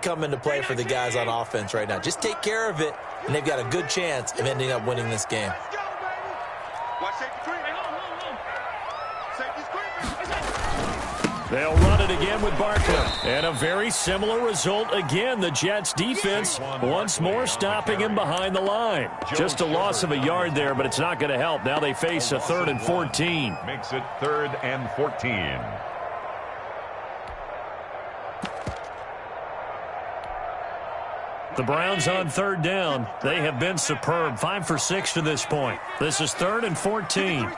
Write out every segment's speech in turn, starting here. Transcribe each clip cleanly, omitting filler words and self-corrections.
come into play for the guys on offense right now. Just take care of it, and they've got a good chance of ending up winning this game. They'll run it again with Barkley. And a very similar result again. The Jets defense once more stopping him behind the line. Just a loss of a yard there, but it's not going to help. Now they face a 3rd and 14. Makes it 3rd and 14. The Browns on 3rd down. They have been superb. 5 for 6 to this point. This is 3rd and 14.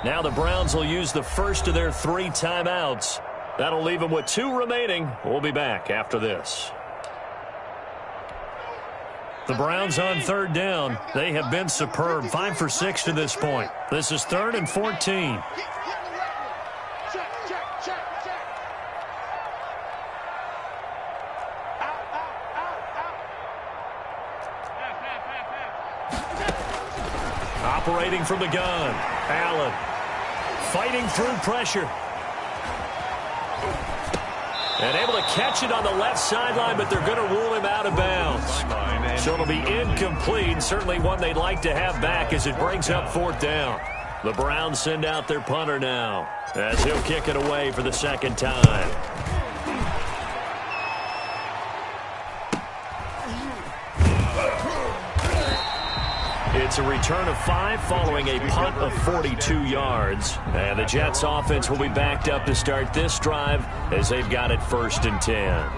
Now the Browns will use the first of their 3 timeouts. That'll leave them with 2 remaining. We'll be back after this. The Browns on 3rd down. They have been superb. 5 for 6 to this point. This is 3rd and 14. Operating from the gun. Allen. Fighting through pressure. And able to catch it on the left sideline, but they're going to rule him out of bounds. So it'll be incomplete. Certainly one they'd like to have back as it brings up 4th down. The Browns send out their punter now as he'll kick it away for the 2nd time. It's a return of 5 following a punt of 42 yards. And the Jets offense will be backed up to start this drive as they've got it 1st and 10.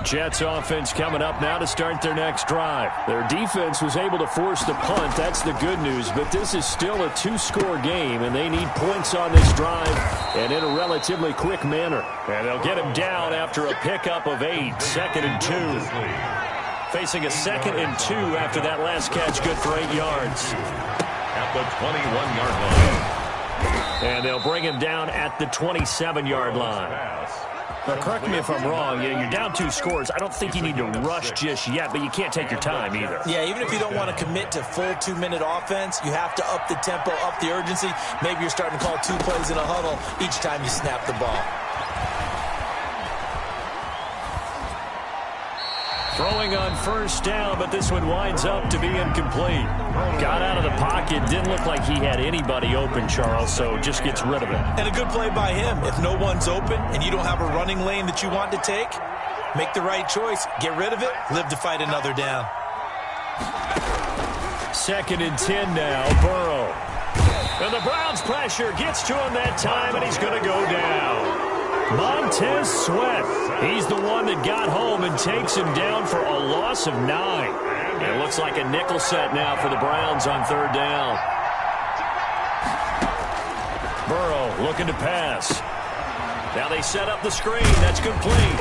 Jets offense coming up now to start their next drive. Their defense was able to force the punt. That's the good news. But this is still a 2-score game, and they need points on this drive and in a relatively quick manner. And they'll get him down after a pickup of 8. 2nd and 2. Facing a 2nd and 2 after that last catch, good for 8 yards. At the 21-yard line. And they'll bring him down at the 27-yard line. Now, correct me if I'm wrong. You're down 2 scores. I don't think you need to rush just yet, but you can't take your time either. Yeah, even if you don't want to commit to full 2-minute offense, you have to up the tempo, up the urgency. Maybe you're starting to call 2 plays in a huddle each time you snap the ball. Throwing on 1st down, but this one winds up to be incomplete. Got out of the pocket. Didn't look like he had anybody open, Charles, so just gets rid of it. And a good play by him. If no one's open and you don't have a running lane that you want to take, make the right choice. Get rid of it. Live to fight another down. 2nd and 10 now. Burrow. And the Browns pressure gets to him that time, and he's going to go down. Montez Sweat. He's the one that got home and takes him down for a loss of 9. It looks like a nickel set now for the Browns on 3rd down. Burrow looking to pass. Now they set up the screen. That's complete.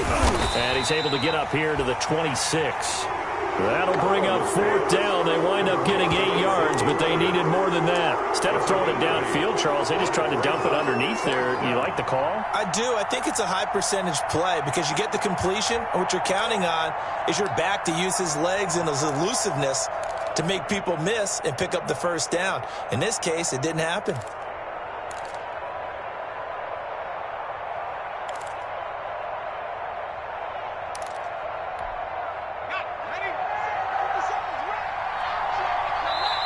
And he's able to get up here to the 26. That'll bring up 4th down. They wind up getting 8 yards, but they needed more than that. Instead of throwing it downfield, Charles, they just tried to dump it underneath there. You like the call? I do. I think it's a high percentage play because you get the completion, and what you're counting on is your back to use his legs and his elusiveness to make people miss and pick up the 1st down. In this case, it didn't happen.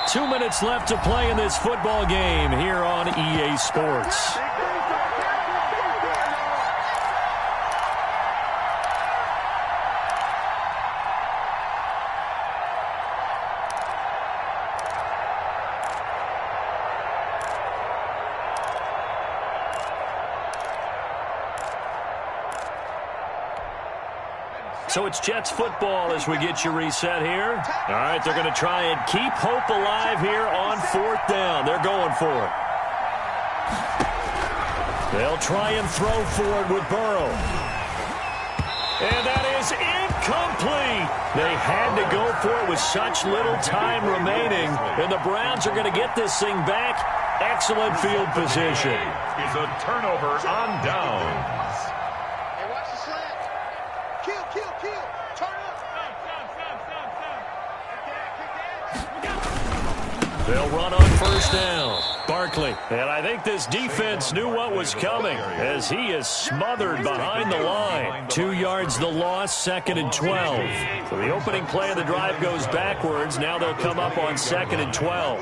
Two minutes left to play in this football game here on EA Sports. So it's Jets football as we get you reset here. All right, they're going to try and keep hope alive here on 4th down. They're going for it. They'll try and throw for it with Burrow. And that is complete. They had to go for it with such little time remaining, and the Browns are going to get this thing back. Excellent field position. Is a turnover on downs. Hey, watch the slant. Kill. Turn up. They'll run on first down. Barkley. And I think this defense knew what was coming as he is smothered behind the line. 2 yards the loss, 2nd and 12. So the opening play of the drive goes backwards. Now they'll come up on 2nd and 12.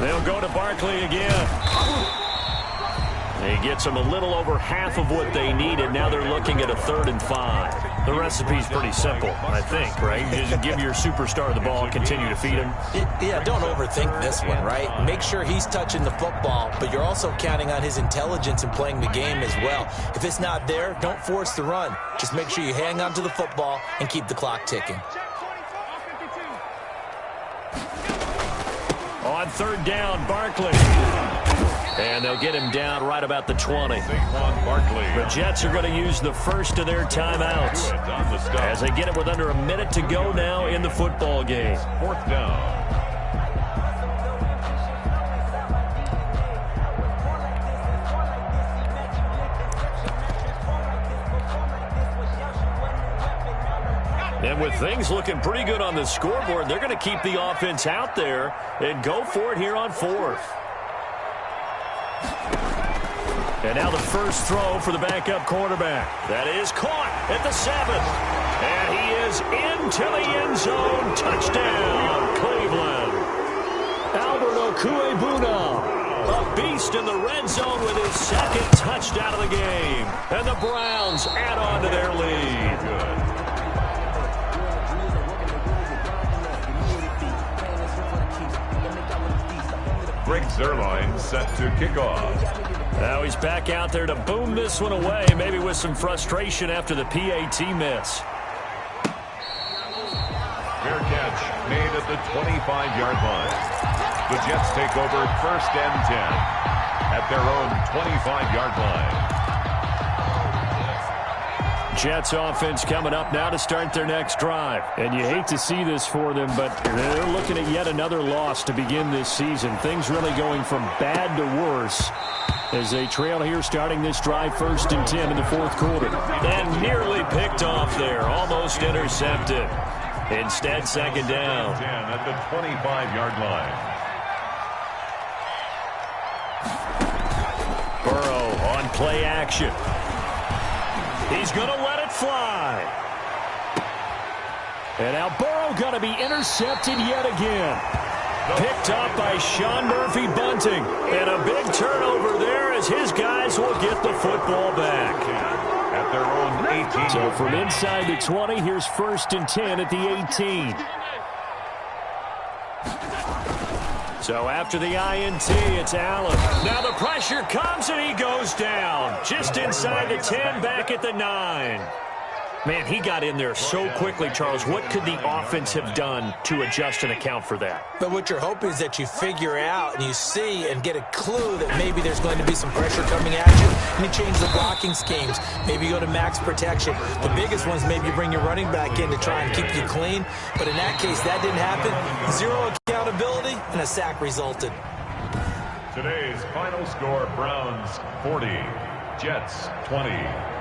They'll go to Barkley again. He gets them a little over half of what they needed. Now they're looking at a 3rd and 5. The recipe's pretty simple, I think, right? You just give your superstar the ball and continue to feed him. Yeah, don't overthink this one, right? Make sure he's touching the football, but you're also counting on his intelligence in playing the game as well. If it's not there, don't force the run. Just make sure you hang on to the football and keep the clock ticking. On 3rd down, Barkley. And they'll get him down right about the 20. The Jets are going to use the first of their timeouts as they get it with under a minute to go now in the football game. 4th down. And with things looking pretty good on the scoreboard, they're going to keep the offense out there and go for it here on 4th. And now the first throw for the backup quarterback. That is caught at the 7. And he is into the end zone. Touchdown, Cleveland. Albert Okuebuna, a beast in the red zone with his 2nd touchdown of the game. And the Browns add on to their lead. Greg Zuerlein set to kick off. Now he's back out there to boom this one away, maybe with some frustration after the PAT miss. Fair catch made at the 25-yard line. The Jets take over 1st and 10 at their own 25-yard line. Jets offense coming up now to start their next drive. And you hate to see this for them, but they're looking at yet another loss to begin this season. Things really going from bad to worse as they trail here starting this drive 1st and 10 in the 4th quarter. And nearly picked off there, almost intercepted. Instead, 2nd down. 10 at the 25-yard line. Burrow on play action. He's going to let it fly. And now Burrow going to be intercepted yet again. Picked up by Sean Murphy-Bunting. And a big turnover there as his guys will get the football back. At their own 18. So from inside the 20, here's 1st and 10 at the 18. So after the INT, it's Allen. Now the pressure comes and he goes down. Just inside the 10, back at the 9. Man, he got in there so quickly, Charles. What could the offense have done to adjust and account for that? But what you're hoping is that you figure out and you see and get a clue that maybe there's going to be some pressure coming at you, and you change the blocking schemes. Maybe you go to max protection. The biggest ones, maybe you bring your running back in to try and keep you clean. But in that case, that didn't happen. 0 accountability, and a sack resulted. Today's final score, Browns 40, Jets 20.